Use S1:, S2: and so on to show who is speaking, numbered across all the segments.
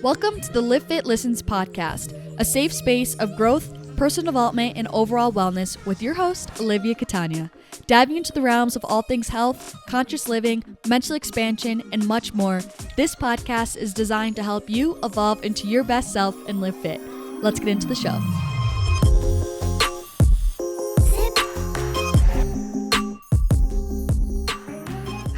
S1: Welcome to the Livfiit Listens podcast, a safe space of growth, personal development, and overall wellness with your host, Olivia Catania. Diving into the realms of all things health, conscious living, mental expansion, and much more, this podcast is designed to help you evolve into your best self and live fit. Let's get into the show.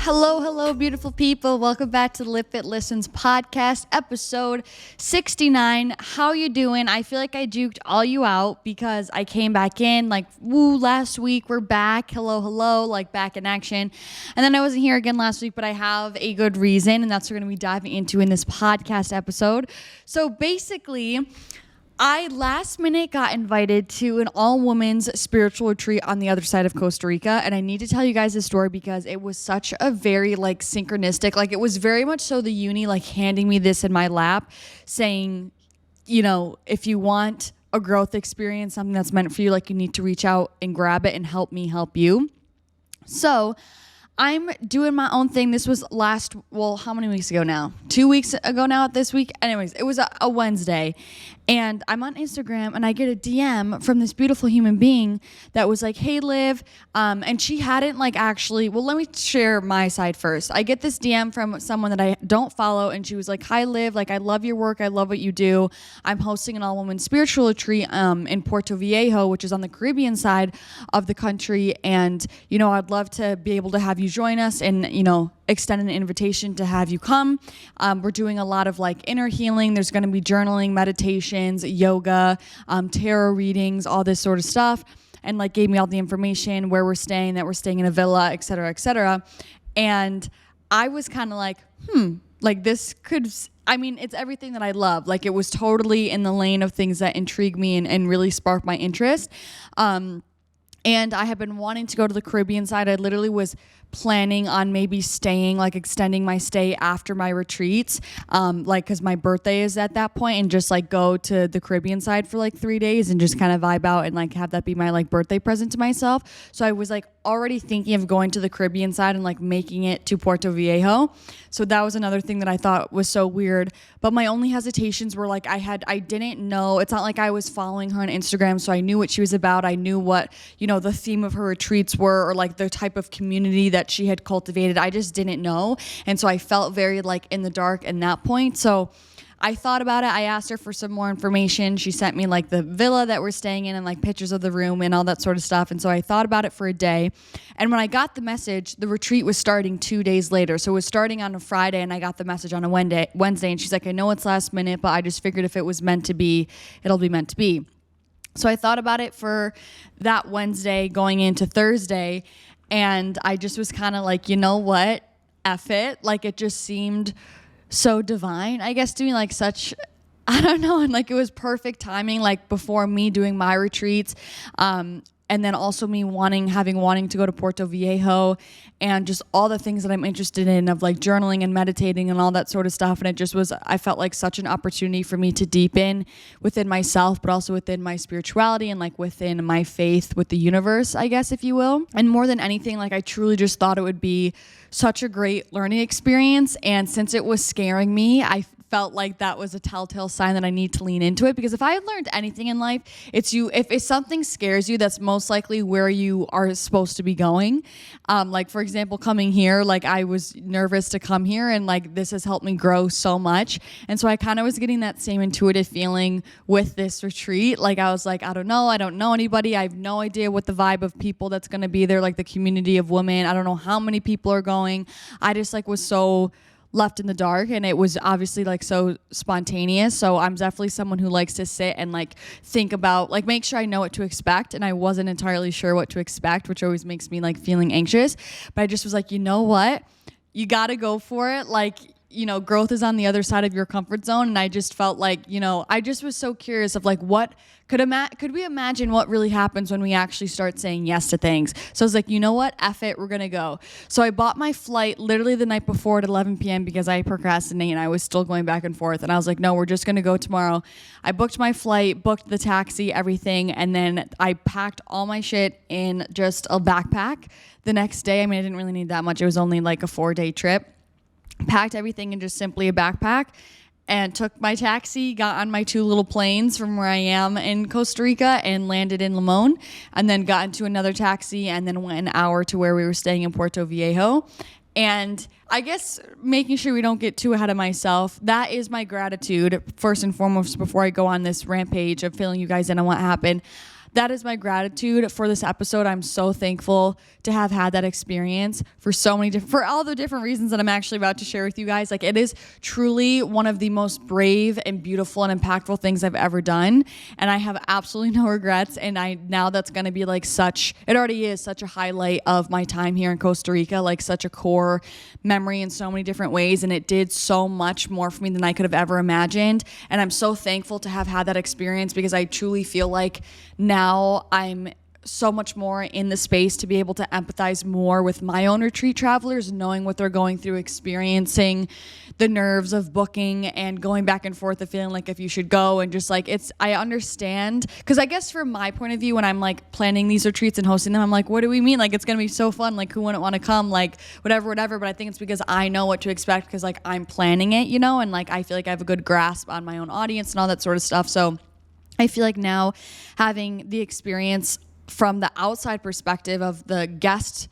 S1: Hello, beautiful people. Welcome back to the Livfiit Listens podcast, episode 69. How you doing? I feel like I juked all you out because I came back in last week. We're back. Hello, back in action. And then I wasn't here again last week, but I have a good reason, and that's what we're going to be diving into in this podcast episode. So basically, I last minute got invited to an all-women's spiritual retreat on the other side of Costa Rica, and I need to tell you guys this story because it was such a very synchronistic, it was very much so the uni handing me this in my lap saying, if you want a growth experience, something that's meant for you, you need to reach out and grab it and help me help you. So I'm doing my own thing. This was how many weeks ago now? 2 weeks ago now this week. Anyways, it was a Wednesday. And I'm on Instagram and I get a DM from this beautiful human being that was like, hey, Liv. And she hadn't let me share my side first. I get this DM from someone that I don't follow. And she was like, hi, Liv. I love your work. I love what you do. I'm hosting an all-woman spiritual retreat in Puerto Viejo, which is on the Caribbean side of the country. And, I'd love to be able to have you join us and, extend an invitation to have you come. We're doing a lot of inner healing. There's going to be journaling, meditations, yoga, tarot readings, all this sort of stuff. And gave me all the information, where we're staying, that we're staying in a villa, et cetera, et cetera. And I was kind of this could, it's everything that I love. It was totally in the lane of things that intrigue me and really spark my interest. And I have been wanting to go to the Caribbean side. I literally was planning on maybe staying, extending my stay after my retreats, because my birthday is at that point, and just go to the Caribbean side for 3 days and just kind of vibe out and have that be my birthday present to myself. So I was already thinking of going to the Caribbean side and making it to Puerto Viejo. So that was another thing that I thought was so weird. But my only hesitations were I didn't know. It's not like I was following her on Instagram, so I knew what she was about. I knew what, the theme of her retreats were, or the type of community that she had cultivated. I just didn't know. And so I felt very in the dark in that point. So I thought about it. I asked her for some more information. She sent me the villa that we're staying in and pictures of the room and all that sort of stuff. And so I thought about it for a day. And when I got the message, the retreat was starting 2 days later. So it was starting on a Friday and I got the message on a Wednesday. And she's like, I know it's last minute, but I just figured if it was meant to be, it'll be meant to be. So I thought about it for that Wednesday going into Thursday. And I just was kind of you know what? F it. It just seemed so divine, I guess, doing such, I don't know, and it was perfect timing, before me doing my retreats, and then also me wanting to go to Puerto Viejo, and just all the things that I'm interested in of journaling and meditating and all that sort of stuff. And it just was, I felt such an opportunity for me to deepen within myself, but also within my spirituality and within my faith with the universe, I guess, if you will. And more than anything, I truly just thought it would be such a great learning experience. And since it was scaring me, I felt that was a telltale sign that I need to lean into it, because if I had learned anything in life, it's if something scares you, that's most likely where you are supposed to be going. For example, coming here, I was nervous to come here, and this has helped me grow so much. And so I kind of was getting that same intuitive feeling with this retreat. I was I don't know anybody. I have no idea what the vibe of people that's going to be there, the community of women. I don't know how many people are going. I just was so left in the dark, and it was obviously so spontaneous. So I'm definitely someone who likes to sit and think about make sure I know what to expect, and I wasn't entirely sure what to expect, which always makes me feeling anxious. But I just was you know what, you got to go for it. Growth is on the other side of your comfort zone. And I just felt I just was so curious of what could we imagine what really happens when we actually start saying yes to things. So I was you know what, F it, we're going to go. So I bought my flight literally the night before at 11 p.m. because I procrastinated and I was still going back and forth. And I was no, we're just going to go tomorrow. I booked my flight, booked the taxi, everything. And then I packed all my shit in just a backpack the next day. I didn't really need that much. It was only a 4-day trip. packed everything in just simply a backpack and took my taxi, got on my 2 little planes from where I am in Costa Rica and landed in Limon, and then got into another taxi and then went an hour to where we were staying in Puerto Viejo. And I guess making sure we don't get too ahead of myself, that is my gratitude, first and foremost, before I go on this rampage of filling you guys in on what happened. That is my gratitude for this episode. I'm so thankful to have had that experience for so many for all the different reasons that I'm actually about to share with you guys. Like, it is truly one of the most brave and beautiful and impactful things I've ever done. And I have absolutely no regrets. And now that's going to be like it already is such a highlight of my time here in Costa Rica, like such a core memory in so many different ways. And it did so much more for me than I could have ever imagined. And I'm so thankful to have had that experience, because I truly feel like now I'm so much more in the space to be able to empathize more with my own retreat travelers, knowing what they're going through, experiencing the nerves of booking and going back and forth of feeling like if you should go, and just like I understand, because I guess from my point of view, when I'm like planning these retreats and hosting them, I'm like, what do we mean? Like, it's gonna be so fun, like who wouldn't want to come, like whatever, but I think it's because I know what to expect, because like I'm planning it, and like I feel like I have a good grasp on my own audience and all that sort of stuff. So I feel like now having the experience from the outside perspective of the guest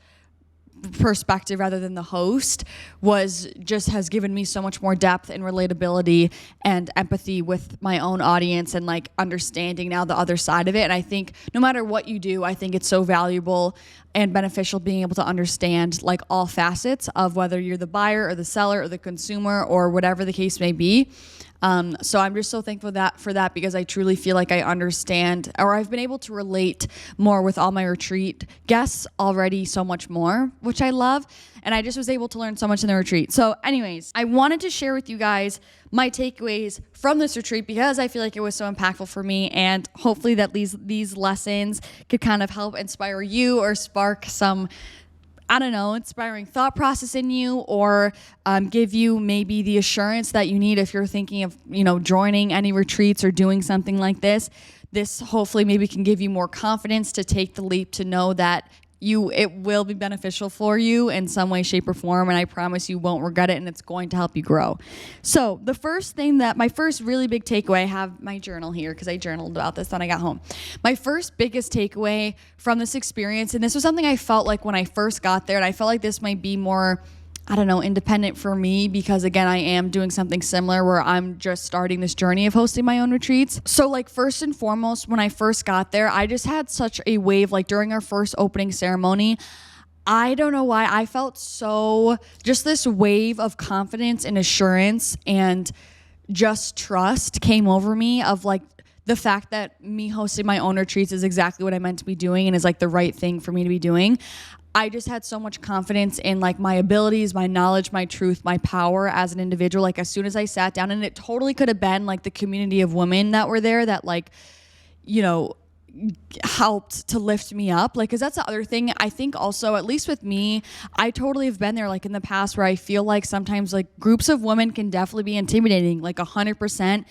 S1: perspective rather than the host has given me so much more depth and relatability and empathy with my own audience, and like understanding now the other side of it. And I think no matter what you do, I think it's so valuable and beneficial being able to understand like all facets of whether you're the buyer or the seller or the consumer or whatever the case may be. So I'm just so thankful for that, because I truly feel like I understand, or I've been able to relate more with all my retreat guests already so much more, which I love. And I just was able to learn so much in the retreat. So anyways, I wanted to share with you guys my takeaways from this retreat, because I feel like it was so impactful for me, and hopefully that these lessons could kind of help inspire you or spark some, I don't know, inspiring thought process in you, or give you maybe the assurance that you need if you're thinking of, joining any retreats or doing something like this. This hopefully maybe can give you more confidence to take the leap, to know that it will be beneficial for you in some way, shape, or form, and I promise you won't regret it, and it's going to help you grow. So the first thing my first really big takeaway, I have my journal here because I journaled about this when I got home. My first biggest takeaway from this experience, and this was something I felt like when I first got there, and I felt like this might be more, I don't know, independent for me, because again, I am doing something similar where I'm just starting this journey of hosting my own retreats. So like, first and foremost, when I first got there, I just had such a wave, like during our first opening ceremony, I don't know why, I felt just this wave of confidence and assurance and just trust came over me, of like the fact that me hosting my own retreats is exactly what I meant to be doing and is like the right thing for me to be doing. I just had so much confidence in like my abilities, my knowledge, my truth, my power as an individual. Like, as soon as I sat down, and it totally could have been like the community of women that were there that like, helped to lift me up. Like, cause that's the other thing. I think also, at least with me, I totally have been there like in the past, where I feel like sometimes like groups of women can definitely be intimidating, like 100%.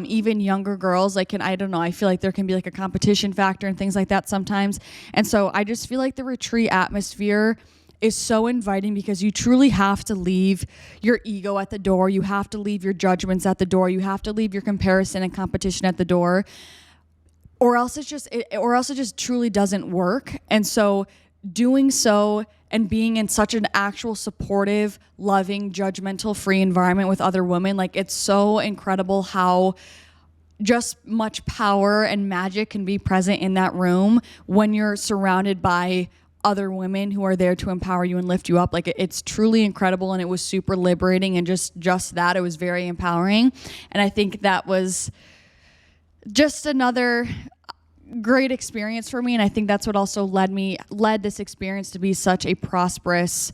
S1: Even younger girls, like, I don't know, I feel like there can be like a competition factor and things like that sometimes. And so I just feel like the retreat atmosphere is so inviting, because you truly have to leave your ego at the door. You have to leave your judgments at the door. You have to leave your comparison and competition at the door, or else it just truly doesn't work. And so doing so and being in such an actual supportive, loving, judgmental free environment with other women, like, it's so incredible how just much power and magic can be present in that room when you're surrounded by other women who are there to empower you and lift you up. Like, it's truly incredible, and it was super liberating, and just that, it was very empowering. And I think that was just another great experience for me. And I think that's what also led this experience to be such a prosperous,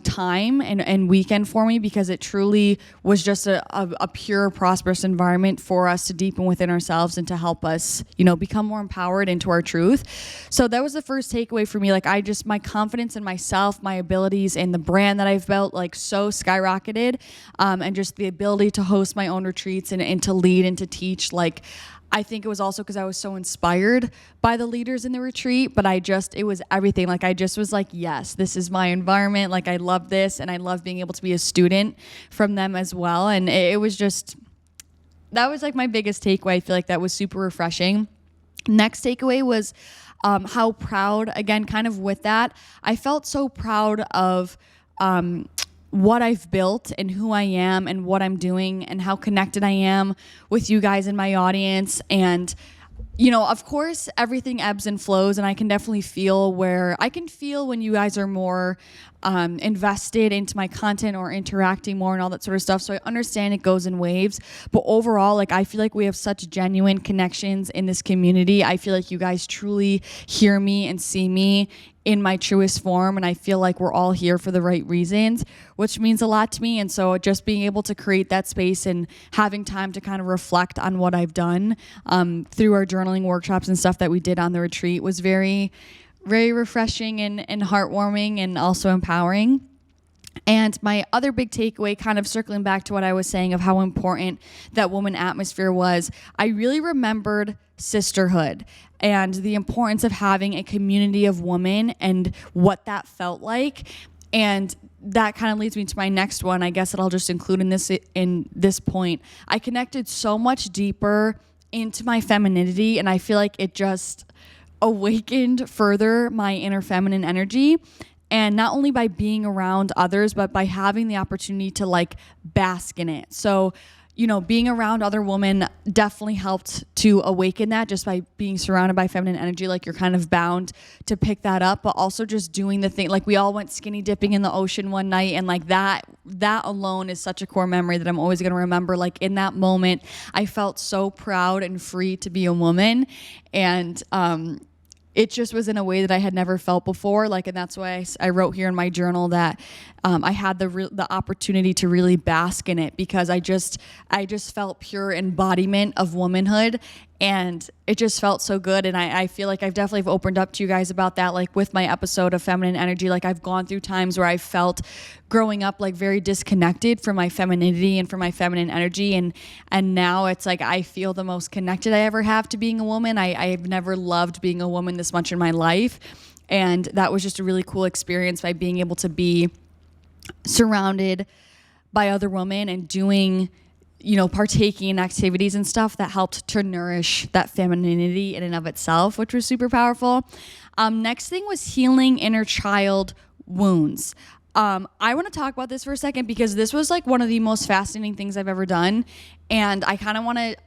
S1: time and weekend for me, because it truly was just a pure, prosperous environment for us to deepen within ourselves and to help us, become more empowered into our truth. So that was the first takeaway for me. Like, my confidence in myself, my abilities, and the brand that I've built, like, so skyrocketed. And just the ability to host my own retreats and to lead and to teach, like, I think it was also because I was so inspired by the leaders in the retreat, but it was everything. Like I just was like, yes, this is my environment. Like I love this, and I love being able to be a student from them as well. And it was just, that was like my biggest takeaway. I feel like that was super refreshing. Next takeaway was how proud, again, kind of with that, I felt so proud of what I've built and who I am and what I'm doing and how connected I am with you guys in my audience. And, you know, of course, everything ebbs and flows, and I can definitely feel when you guys are more invested into my content or interacting more and all that sort of stuff. So I understand it goes in waves, but overall, like I feel like we have such genuine connections in this community. I feel like you guys truly hear me and see me in my truest form, and I feel like we're all here for the right reasons, which means a lot to me. And so just being able to create that space and having time to kind of reflect on what I've done through our journaling workshops and stuff that we did on the retreat was very, very refreshing and heartwarming and also empowering. And my other big takeaway, kind of circling back to what I was saying of how important that woman atmosphere was, I really remembered sisterhood and the importance of having a community of women and what that felt like. And that kind of leads me to my next one, I guess, that I'll just include in this point. I connected so much deeper into my femininity, and I feel like it just awakened further my inner feminine energy. And not only by being around others, but by having the opportunity to like bask in it. So, you know, being around other women definitely helped to awaken that, just by being surrounded by feminine energy. Like you're kind of bound to pick that up, but also just doing the thing. Like we all went skinny dipping in the ocean one night, and like that alone is such a core memory that I'm always going to remember. Like in that moment, I felt so proud and free to be a woman. And, it just was in a way that I had never felt before. Like, and that's why I wrote here in my journal that I had the opportunity to really bask in it, because I just felt pure embodiment of womanhood, and it just felt so good. And I feel like I've definitely opened up to you guys about that, like with my episode of feminine energy. Like I've gone through times where I felt growing up like very disconnected from my femininity and from my feminine energy, and now it's like I feel the most connected I ever have to being a woman. I've never loved being a woman this much in my life, and that was just a really cool experience by being able to be surrounded by other women and doing, you know, partaking in activities and stuff that helped to nourish that femininity in and of itself, which was super powerful. Next thing was healing inner child wounds. I want to talk about this for a second, because this was like one of the most fascinating things I've ever done. And I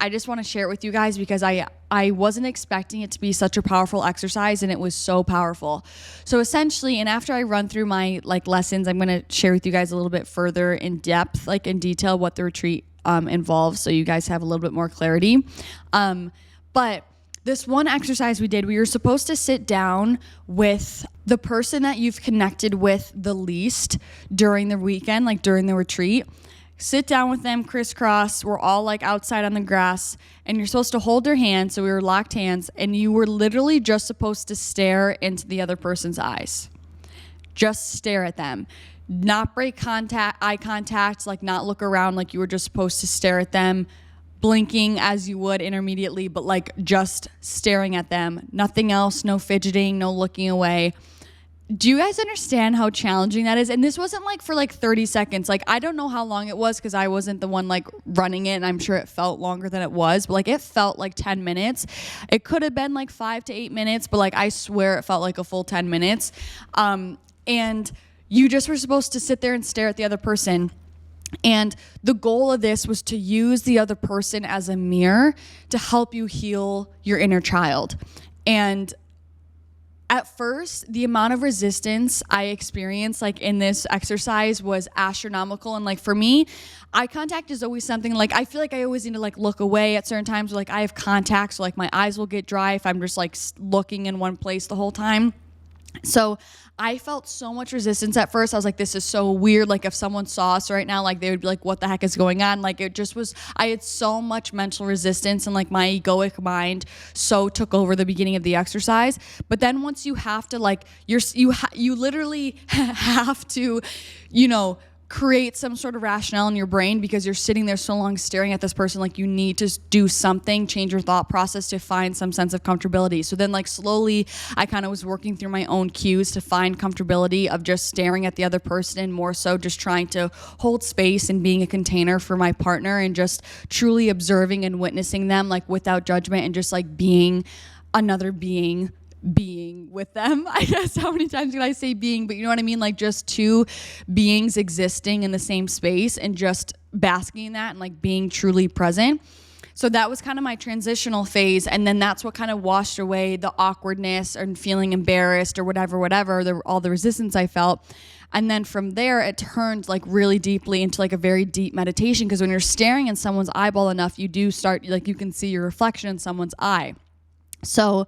S1: just want to share it with you guys, because I wasn't expecting it to be such a powerful exercise, and it was so powerful. So essentially, and after I run through my like lessons, I'm going to share with you guys a little bit further in depth, like in detail, what the retreat involves, so you guys have a little bit more clarity. But this one exercise we did, we were supposed to sit down with the person that you've connected with the least during the weekend, like during the retreat. Sit down with them, crisscross. We're all like outside on the grass, and you're supposed to hold their hand. So we were locked hands, and you were literally just supposed to stare into the other person's eyes. Just stare at them. Not break eye contact, like not look around, like you were just supposed to stare at them, blinking as you would intermediately, but like just staring at them. Nothing else, no fidgeting, no looking away. Do you guys understand how challenging that is? And this wasn't like for like 30 seconds. Like, I don't know how long it was, because I wasn't the one like running it, and I'm sure it felt longer than it was, but like it felt like 10 minutes. It could have been like 5 to 8 minutes, but like I swear it felt like a full 10 minutes. And you just were supposed to sit there and stare at the other person. And the goal of this was to use the other person as a mirror to help you heal your inner child. And at first, the amount of resistance I experienced like in this exercise was astronomical. And like for me, eye contact is always something like I feel like I always need to like look away at certain times. Like I have contacts, so like my eyes will get dry if I'm just like looking in one place the whole time. So I felt so much resistance at first. I was like, this is so weird. Like if someone saw us right now, like they would be like, what the heck is going on? Like it just was, I had so much mental resistance, and like my egoic mind so took over the beginning of the exercise. But then once you have to like, you literally have to, you know, create some sort of rationale in your brain because you're sitting there so long staring at this person. Like, you need to do something, change your thought process to find some sense of comfortability. So then, like, slowly I kind of was working through my own cues to find comfortability of just staring at the other person, and more so just trying to hold space and being a container for my partner, and just truly observing and witnessing them, like, without judgment, and just like being another being with them. I guess, how many times can I say being, but you know what I mean? Like, just two beings existing in the same space and just basking in that and like being truly present. So that was kind of my transitional phase. And then that's what kind of washed away the awkwardness and feeling embarrassed or whatever, all the resistance I felt. And then from there, it turned like really deeply into like a very deep meditation, because when you're staring in someone's eyeball enough, you do start, like, you can see your reflection in someone's eye. So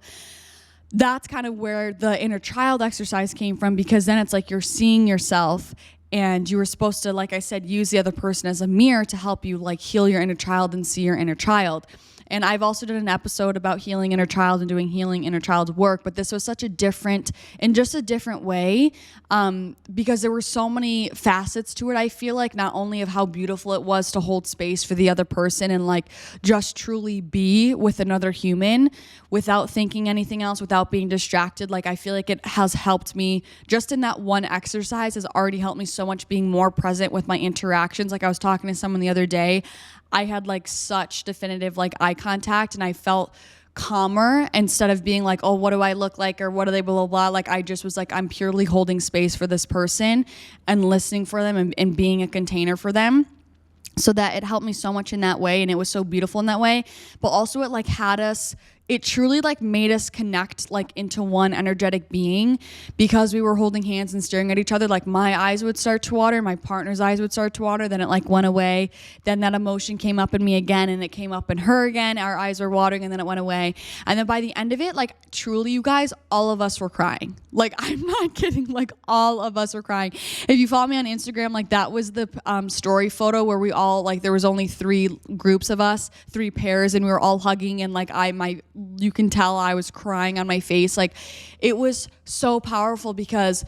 S1: that's kind of where the inner child exercise came from, because then it's like you're seeing yourself, and you were supposed to, like I said, use the other person as a mirror to help you like heal your inner child and see your inner child. And I've also done an episode about healing inner child and doing healing inner child work, but this was such a different way, because there were so many facets to it. I feel like not only of how beautiful it was to hold space for the other person and like just truly be with another human without thinking anything else, without being distracted. Like, I feel like it has helped me, just in that one exercise has already helped me so much being more present with my interactions. Like, I was talking to someone the other day, I had like such definitive like eye contact, and I felt calmer instead of being like, oh, what do I look like, or what are they, blah, blah, blah. Like, I just was like, I'm purely holding space for this person and listening for them and being a container for them. So that it helped me so much in that way, and it was so beautiful in that way. But also it like it truly like made us connect like into one energetic being, because we were holding hands and staring at each other. Like, my eyes would start to water, my partner's eyes would start to water, then it like went away. Then that emotion came up in me again, and it came up in her again. Our eyes were watering, and then it went away. And then by the end of it, like, truly, you guys, all of us were crying. Like, I'm not kidding. Like, all of us were crying. If you follow me on Instagram, like, that was the story photo where we all, like, there was only 3 groups of us, 3 pairs, and we were all hugging, and like you can tell I was crying on my face. Like, it was so powerful, because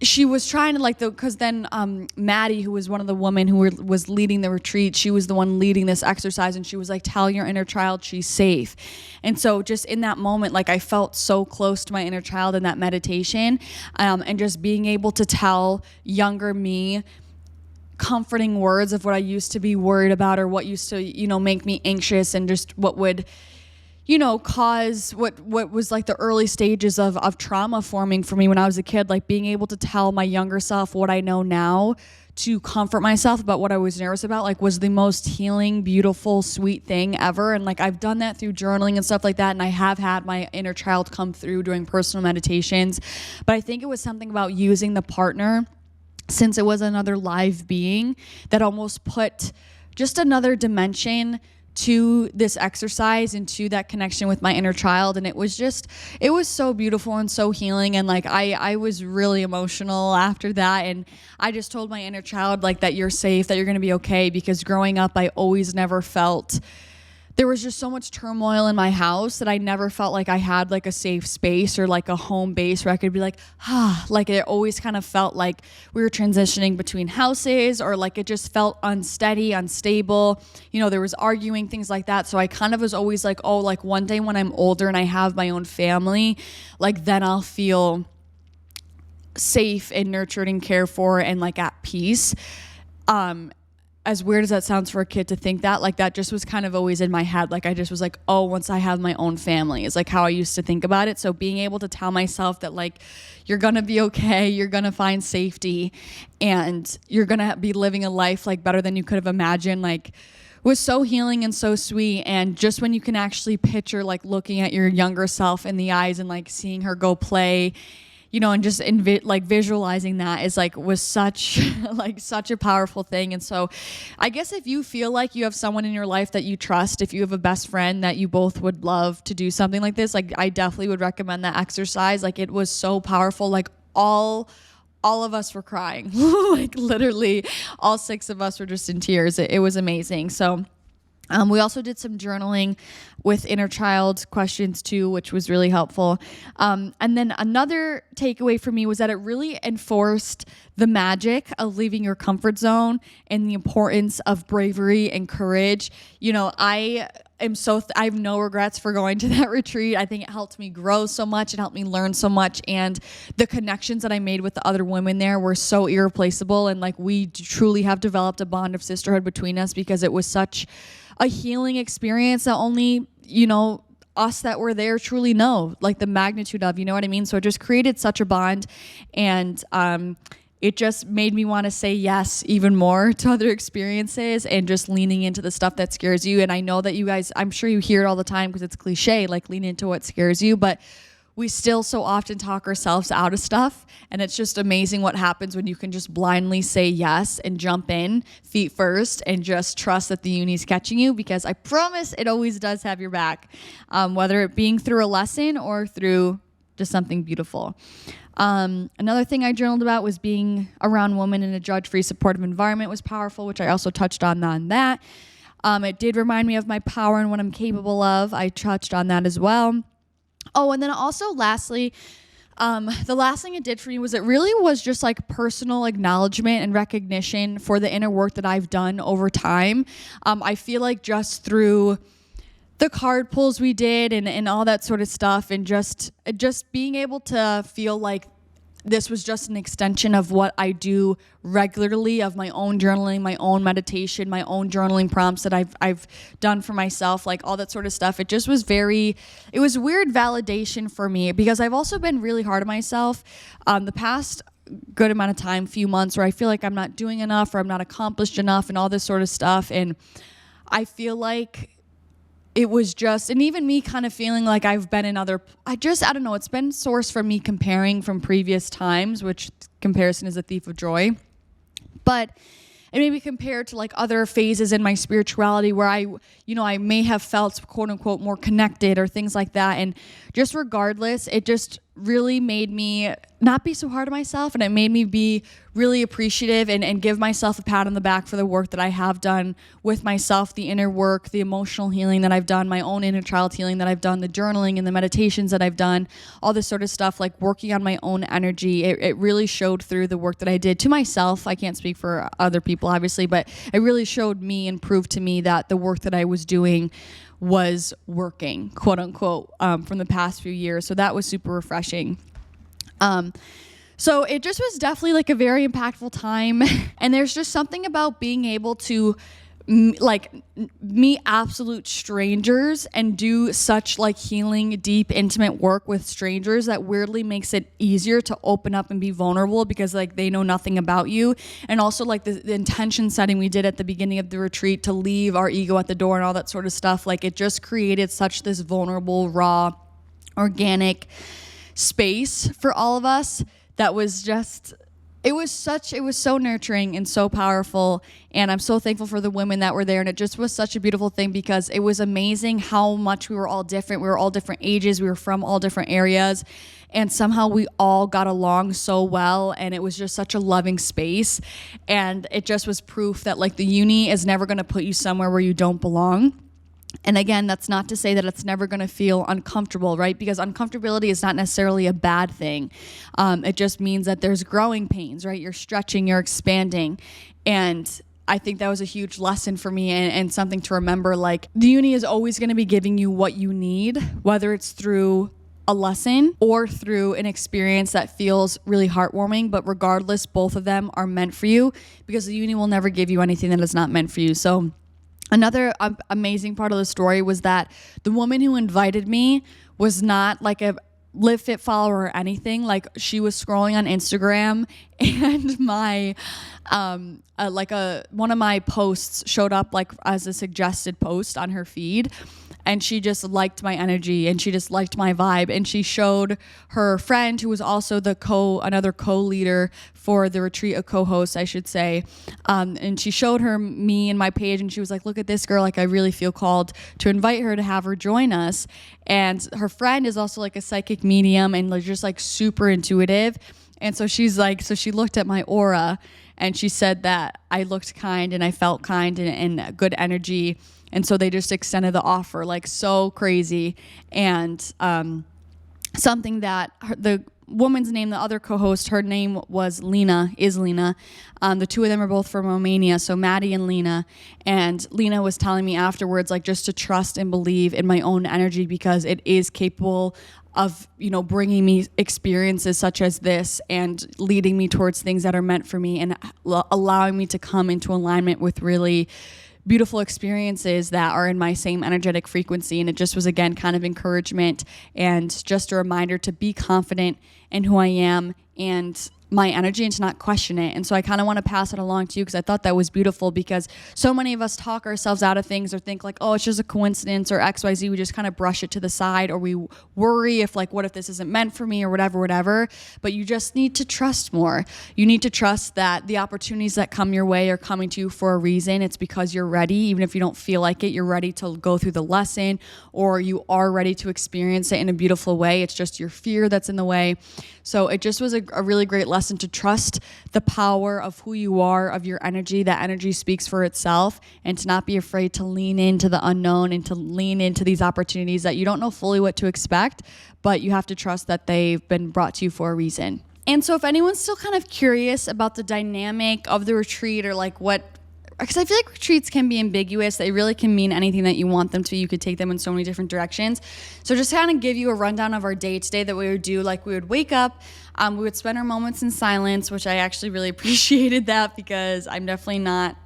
S1: she was trying to like because then Maddie, who was one of the women who was leading the retreat, she was the one leading this exercise, and she was like, tell your inner child she's safe. And so just in that moment, like, I felt so close to my inner child in that meditation, and just being able to tell younger me comforting words of what I used to be worried about, or what used to, you know, make me anxious, and just what would, you know, cause what was like the early stages of trauma forming for me when I was a kid. Like, being able to tell my younger self what I know now, to comfort myself about what I was nervous about, like, was the most healing, beautiful, sweet thing ever. And like, I've done that through journaling and stuff like that, and I have had my inner child come through during personal meditations. But I think it was something about using the partner, since it was another live being, that almost put just another dimension to this exercise and to that connection with my inner child. And it was so beautiful and so healing. And like, I was really emotional after that. And I just told my inner child, like, that you're safe, that you're going to be okay. Because growing up, I always never felt, there was just so much turmoil in my house that I never felt like I had like a safe space or like a home base where I could be like, like, it always kind of felt like we were transitioning between houses, or like it just felt unsteady, unstable. You know, there was arguing, things like that. So I kind of was always like, oh, like, one day when I'm older and I have my own family, like, then I'll feel safe and nurtured and cared for and like at peace. As weird as that sounds for a kid to think that, like, that just was kind of always in my head. Like, I just was like, oh, once I have my own family, is like how I used to think about it. So being able to tell myself that, like, you're going to be okay, you're going to find safety, and you're going to be living a life like better than you could have imagined, like, was so healing and so sweet. And just when you can actually picture, like, looking at your younger self in the eyes and like seeing her go play, you know, and just like visualizing that is like, was such a powerful thing. And so I guess if you feel like you have someone in your life that you trust, if you have a best friend that you both would love to do something like this, like, I definitely would recommend that exercise. Like, it was so powerful. Like, all of us were crying. Like, literally all 6 of us were just in tears. It was amazing. So We also did some journaling with inner child questions too, which was really helpful. And then another takeaway for me was that it really enforced the magic of leaving your comfort zone and the importance of bravery and courage. You know, I have no regrets for going to that retreat. I think it helped me grow so much. It helped me learn so much. And the connections that I made with the other women there were so irreplaceable. And like, we truly have developed a bond of sisterhood between us because it was such a healing experience that only, you know, us that were there truly know, like the magnitude of, you know what I mean? So it just created such a bond. And, it just made me want to say yes even more to other experiences and just leaning into the stuff that scares you. And I know that you guys, I'm sure you hear it all the time because it's cliche, like lean into what scares you, but we still so often talk ourselves out of stuff. And it's just amazing what happens when you can just blindly say yes and jump in feet first and just trust that the uni's catching you, because I promise it always does have your back, whether it being through a lesson or through just something beautiful. Another thing I journaled about was being around women in a judge-free, supportive environment was powerful, which I also touched on that. It did remind me of my power and what I'm capable of. I touched on that as well. Oh, and then also lastly, the last thing it did for me was it really was just like personal acknowledgement and recognition for the inner work that I've done over time. I feel like just through the card pulls we did and all that sort of stuff, and just being able to feel like this was just an extension of what I do regularly, of my own journaling, my own meditation, my own journaling prompts that I've done for myself, like all that sort of stuff. It just was it was weird validation for me, because I've also been really hard on myself the past good amount of time, few months, where I feel like I'm not doing enough or I'm not accomplished enough and all this sort of stuff. And I feel like it was just, and even me kind of feeling like I've been in I don't know, it's been sourced from me comparing from previous times, which comparison is a thief of joy. But it may be compared to like other phases in my spirituality where I may have felt quote unquote more connected or things like that. And just regardless, it just really made me not be so hard on myself, and it made me be really appreciative and give myself a pat on the back for the work that I have done with myself, the inner work, the emotional healing that I've done, my own inner child healing that I've done, the journaling and the meditations that I've done, all this sort of stuff, like working on my own energy. It really showed through the work that I did to myself. I can't speak for other people, obviously, but it really showed me and proved to me that the work that I was doing was working, quote unquote, from the past few years. So that was super refreshing. So it just was definitely like a very impactful time. And there's just something about being able to meet absolute strangers and do such like healing, deep, intimate work with strangers that weirdly makes it easier to open up and be vulnerable, because like they know nothing about you. And also like the intention setting we did at the beginning of the retreat to leave our ego at the door and all that sort of stuff, like it just created such this vulnerable, raw, organic space for all of us that was just, it was so nurturing and so powerful. And I'm so thankful for the women that were there. And it just was such a beautiful thing, because it was amazing how much we were all different. We were all different ages. We were from all different areas. And somehow we all got along so well. And it was just such a loving space. And it just was proof that like the uni is never going to put you somewhere where you don't belong. And again, that's not to say that it's never going to feel uncomfortable, right? Because uncomfortability is not necessarily a bad thing. It just means that there's growing pains, right? You're stretching, you're expanding. And I think that was a huge lesson for me and something to remember. Like, the uni is always going to be giving you what you need, whether it's through a lesson or through an experience that feels really heartwarming. But regardless, both of them are meant for you, because the uni will never give you anything that is not meant for you. So another amazing part of the story was that the woman who invited me was not like a Livfiit follower or anything. Like, she was scrolling on Instagram, and my one of my posts showed up like as a suggested post on her feed. And she just liked my energy, and she just liked my vibe. And she showed her friend, who was also another co-leader for the retreat, a co-host, I should say. And she showed her me and my page, and she was like, look at this girl. Like, I really feel called to invite her to have her join us. And her friend is also like a psychic medium and just like super intuitive. And so she's like, so she looked at my aura, And she said that I looked kind and I felt kind and good energy. And so they just extended the offer, like so crazy. And something that the woman's name, the other co-host, her name was Lena. The two of them are both from Romania, so Maddie and Lena. And Lena was telling me afterwards, like, just to trust and believe in my own energy, because it is capable of, bringing me experiences such as this and leading me towards things that are meant for me and allowing me to come into alignment with really beautiful experiences that are in my same energetic frequency. And it just was, again, kind of encouragement and just a reminder to be confident in who I am and my energy and to not question it. And so I kind of want to pass it along to you because I thought that was beautiful, because so many of us talk ourselves out of things or think like, oh, it's just a coincidence or XYZ. We just kind of brush it to the side, or we worry if like, what if this isn't meant for me or whatever. But you just need to trust more. You need to trust that the opportunities that come your way are coming to you for a reason. It's because you're ready. Even if you don't feel like it, you're ready to go through the lesson, or you are ready to experience it in a beautiful way. It's just your fear that's in the way. So it just was a really great lesson to trust the power of who you are, of your energy. That energy speaks for itself, and to not be afraid to lean into the unknown and to lean into these opportunities that you don't know fully what to expect, but you have to trust that they've been brought to you for a reason. And so if anyone's still kind of curious about the dynamic of the retreat, or like because I feel like retreats can be ambiguous. They really can mean anything that you want them to. You could take them in so many different directions. So just kind of give you a rundown of our day today that we would do. Like, we would wake up, we would spend our moments in silence, which I actually really appreciated that, because I'm definitely not,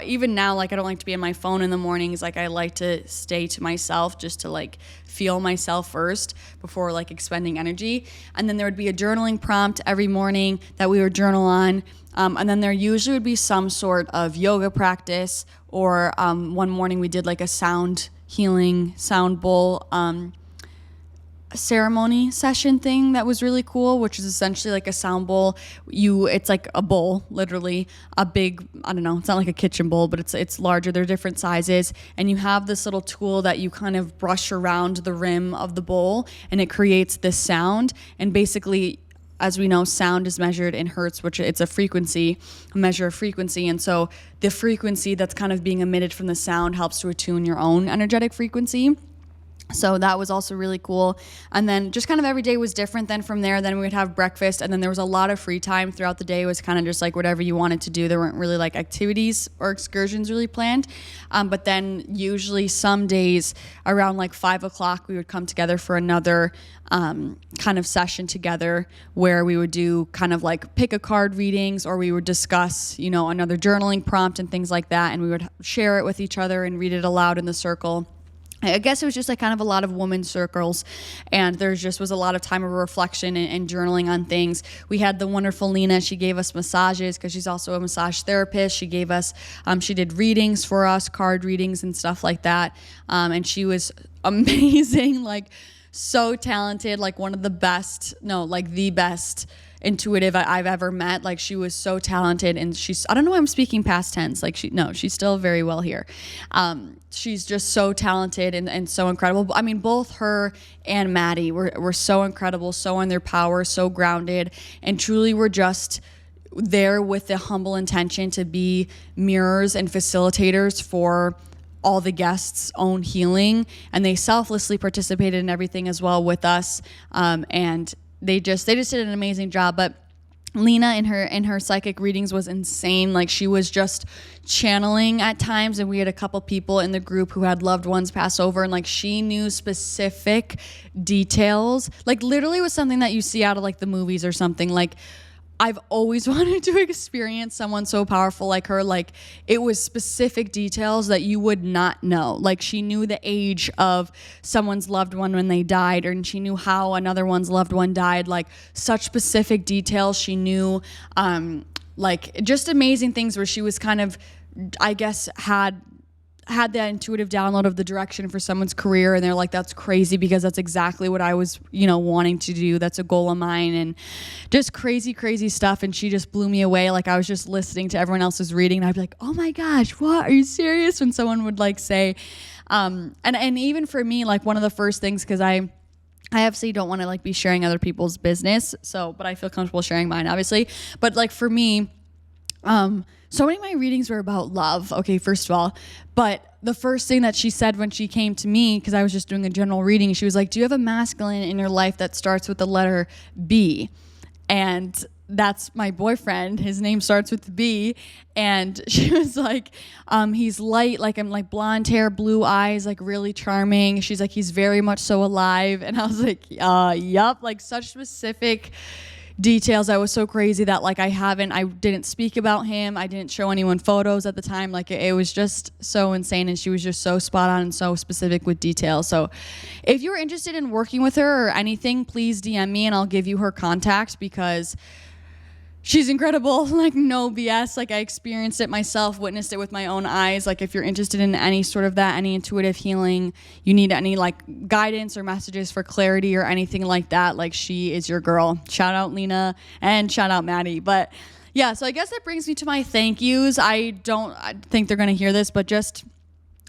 S1: even now, like, I don't like to be on my phone in the mornings. Like, I like to stay to myself just to like feel myself first before like expending energy. And then there would be a journaling prompt every morning that we would journal on. And then there usually would be some sort of yoga practice, or one morning we did like a sound healing, sound bowl ceremony session thing that was really cool, which is essentially like a sound bowl. It's like a bowl, literally a big, I don't know, it's not like a kitchen bowl, but it's larger. They're different sizes, and you have this little tool that you kind of brush around the rim of the bowl, and it creates this sound. And basically, as we know, sound is measured in hertz, which it's a measure of frequency. And so the frequency that's kind of being emitted from the sound helps to attune your own energetic frequency. So that was also really cool. And then just kind of every day was different. Then from there, then we would have breakfast. And then there was a lot of free time throughout the day. It was kind of just like whatever you wanted to do. There weren't really like activities or excursions really planned. But then usually some days around like 5 o'clock, we would come together for another kind of session together, where we would do kind of like pick a card readings, or we would discuss, another journaling prompt and things like that. And we would share it with each other and read it aloud in the circle. I guess it was just like kind of a lot of women's circles, and there just was a lot of time of reflection and journaling on things. We had the wonderful Lena. She gave us massages because she's also a massage therapist. She gave us, she did readings for us, card readings and stuff like that. And she was amazing, like so talented, like one of the best, the best intuitive I've ever met. Like, she was so talented, and I don't know why I'm speaking past tense. Like, she's still very well here. She's just so talented and so incredible. I mean, both her and Maddie were so incredible, so in their power, so grounded, and truly were just there with the humble intention to be mirrors and facilitators for all the guests' own healing. And they selflessly participated in everything as well with us. And they just did an amazing job. But Lena in her psychic readings was insane. Like, she was just channeling at times, and we had a couple people in the group who had loved ones pass over, and like she knew specific details. Like, literally was something that you see out of like the movies or something. Like, I've always wanted to experience someone so powerful like her. Like, it was specific details that you would not know. Like, she knew the age of someone's loved one when they died, and she knew how another one's loved one died. Like, such specific details. She knew, like, just amazing things where she was kind of, I guess, had that intuitive download of the direction for someone's career, and they're like, that's crazy because that's exactly what I was, wanting to do. That's a goal of mine, and just crazy stuff. And she just blew me away. Like, I was just listening to everyone else's reading, and I'd be like, oh my gosh, what? Are you serious? When someone would like say, and even for me, like, one of the first things, because I obviously don't want to like be sharing other people's business. So, but I feel comfortable sharing mine, obviously. But like, for me, So many of my readings were about love. Okay, first of all, but the first thing that she said when she came to me, because I was just doing a general reading, she was like, do you have a masculine in your life that starts with the letter B? And that's my boyfriend. His name starts with B. And she was like, he's light, like I'm like blonde hair, blue eyes, like really charming. She's like, he's very much so alive. And I was like, yup, like such specific details. I was so crazy that like I didn't speak about him. I didn't show anyone photos at the time. Like it was just so insane. And she was just so spot on and so specific with details. So if you're interested in working with her or anything, please DM me and I'll give you her contact because she's incredible. Like no BS. Like I experienced it myself, witnessed it with my own eyes. Like if you're interested in any sort of that, any intuitive healing, you need any like guidance or messages for clarity or anything like that, like she is your girl. Shout out Lena and shout out Maddie. But yeah, so I guess that brings me to my thank yous. I think they're going to hear this, but just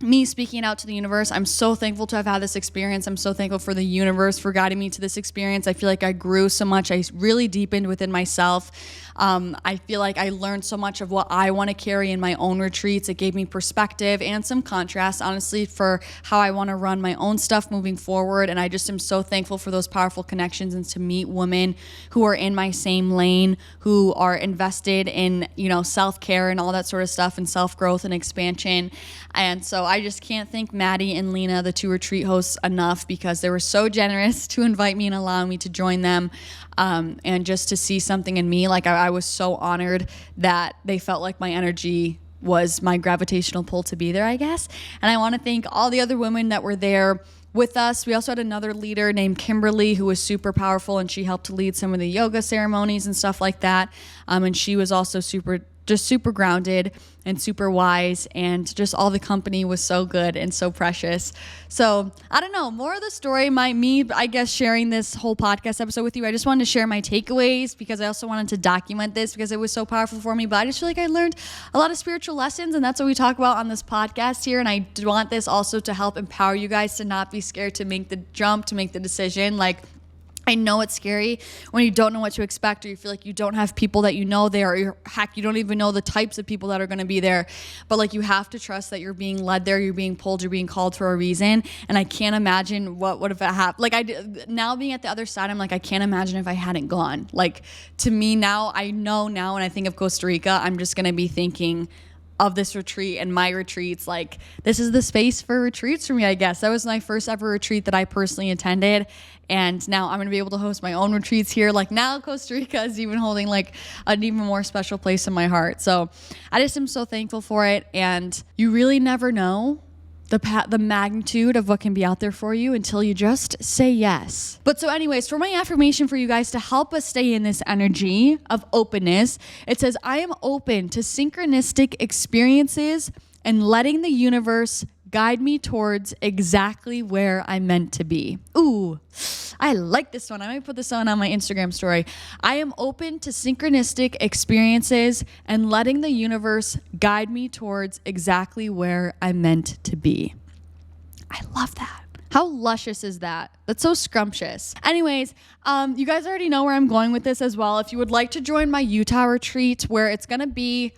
S1: me speaking out to the universe. I'm so thankful to have had this experience. I'm so thankful for the universe for guiding me to this experience. I feel like I grew so much. I really deepened within myself. I feel like I learned so much of what I want to carry in my own retreats. It gave me perspective and some contrast, honestly, for how I want to run my own stuff moving forward. And I just am so thankful for those powerful connections and to meet women who are in my same lane, who are invested in, self-care and all that sort of stuff and self-growth and expansion. And so I just can't thank Maddie and Lena, the two retreat hosts, enough because they were so generous to invite me and allow me to join them. And just to see something in me, like I was so honored that they felt like my energy was my gravitational pull to be there, I guess. And I want to thank all the other women that were there with us. We also had another leader named Kimberly who was super powerful, and she helped to lead some of the yoga ceremonies and stuff like that. And she was also super grounded and super wise, and just all the company was so good and so precious. So I don't know, more of the story, I guess sharing this whole podcast episode with you. I just wanted to share my takeaways because I also wanted to document this because it was so powerful for me. But I just feel like I learned a lot of spiritual lessons, and that's what we talk about on this podcast here. And I want this also to help empower you guys to not be scared to make the jump, to make the decision. Like, I know it's scary when you don't know what to expect, or you feel like you don't have people that you know there, or heck, you don't even know the types of people that are going to be there. But like, you have to trust that you're being led there, you're being pulled, you're being called for a reason. And I can't imagine what would have happened. Like, now being at the other side, I'm like, I can't imagine if I hadn't gone. Like, to me now, I know now when I think of Costa Rica, I'm just going to be thinking of this retreat and my retreats. Like, this is the space for retreats for me, I guess. That was my first ever retreat that I personally attended. And now I'm going to be able to host my own retreats here. Like, now Costa Rica is even holding like an even more special place in my heart. So I just am so thankful for it. And you really never know the magnitude of what can be out there for you until you just say yes. But so anyways, for my affirmation for you guys to help us stay in this energy of openness, it says, I am open to synchronistic experiences and letting the universe guide me towards exactly where I'm meant to be. Ooh, I like this one. I might put this on my Instagram story. I am open to synchronistic experiences and letting the universe guide me towards exactly where I'm meant to be. I love that. How luscious is that? That's so scrumptious. Anyways, you guys already know where I'm going with this as well. If you would like to join my Utah retreat, where it's going to be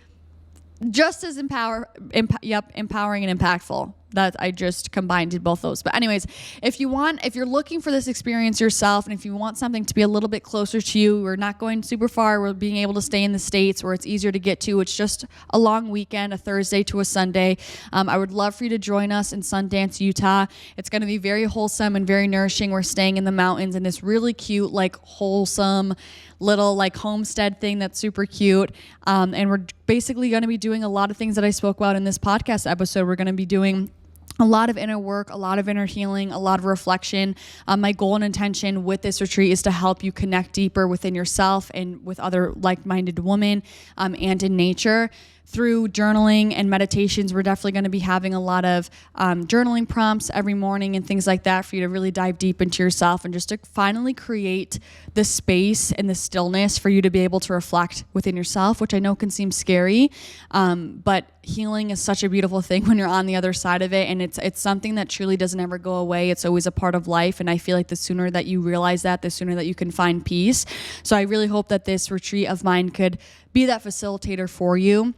S1: just as empowering and impactful. That I just combined both those. But anyways, if you're looking for this experience yourself, and if you want something to be a little bit closer to you, we're not going super far. We're being able to stay in the States where it's easier to get to. It's just a long weekend, a Thursday to a Sunday. I would love for you to join us in Sundance, Utah. It's going to be very wholesome and very nourishing. We're staying in the mountains in this really cute, like wholesome little like homestead thing that's super cute. And we're basically going to be doing a lot of things that I spoke about in this podcast episode. We're going to be doing a lot of inner work, a lot of inner healing, a lot of reflection. My goal and intention with this retreat is to help you connect deeper within yourself and with other like-minded women and in nature. Through journaling and meditations, we're definitely going to be having a lot of journaling prompts every morning and things like that for you to really dive deep into yourself and just to finally create the space and the stillness for you to be able to reflect within yourself, which I know can seem scary, but healing is such a beautiful thing when you're on the other side of it, and it's something that truly doesn't ever go away. It's always a part of life, and I feel like the sooner that you realize that, the sooner that you can find peace. So I really hope that this retreat of mine could be that facilitator for you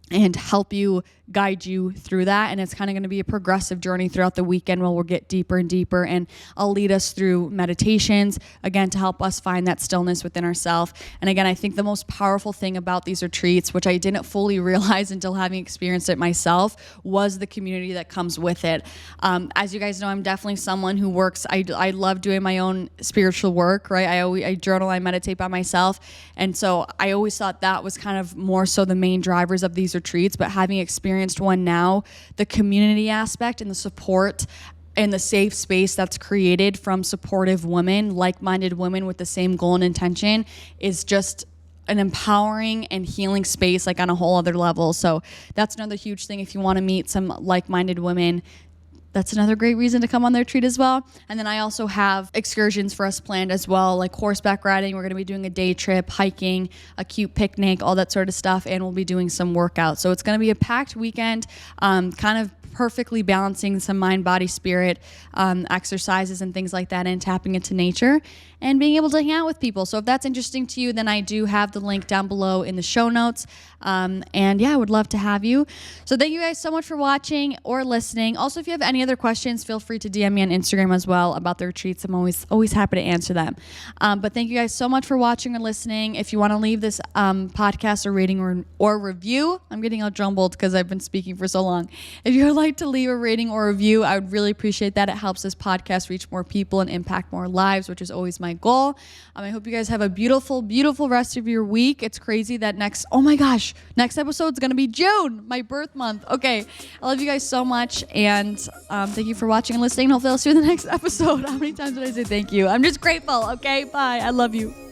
S1: and help you guide you through that. And it's kind of going to be a progressive journey throughout the weekend where we'll get deeper and deeper, and I'll lead us through meditations, again, to help us find that stillness within ourselves. And again, I think the most powerful thing about these retreats, which I didn't fully realize until having experienced it myself, was the community that comes with it. As you guys know, I'm definitely someone who works, I love doing my own spiritual work, right? I journal, I meditate by myself. And so I always thought that was kind of more so the main drivers of these retreats, but having experienced one now, the community aspect and the support and the safe space that's created from supportive women, like-minded women with the same goal and intention, is just an empowering and healing space, like on a whole other level. So that's another huge thing. If you want to meet some like-minded women, that's another great reason to come on the retreat as well. And then I also have excursions for us planned as well, like horseback riding. We're going to be doing a day trip, hiking, a cute picnic, all that sort of stuff. And we'll be doing some workouts. So it's going to be a packed weekend, kind of perfectly balancing some mind, body, spirit exercises and things like that, and tapping into nature and being able to hang out with people. So if that's interesting to you, then I do have the link down below in the show notes. And yeah, I would love to have you. So thank you guys so much for watching or listening. Also, if you have any other questions, feel free to DM me on Instagram as well about the retreats. I'm always happy to answer them. But thank you guys so much for watching or listening. If you want to leave this podcast a rating or review, I'm getting all jumbled because I've been speaking for so long. If you would like to leave a rating or review, I would really appreciate that. It helps this podcast reach more people and impact more lives, which is always my goal. I hope you guys have a beautiful, beautiful rest of your week. It's crazy that next episode is going to be June, my birth month. Okay. I love you guys so much. And thank you for watching and listening. Hopefully I'll see you in the next episode. How many times did I say thank you? I'm just grateful. Okay. Bye. I love you.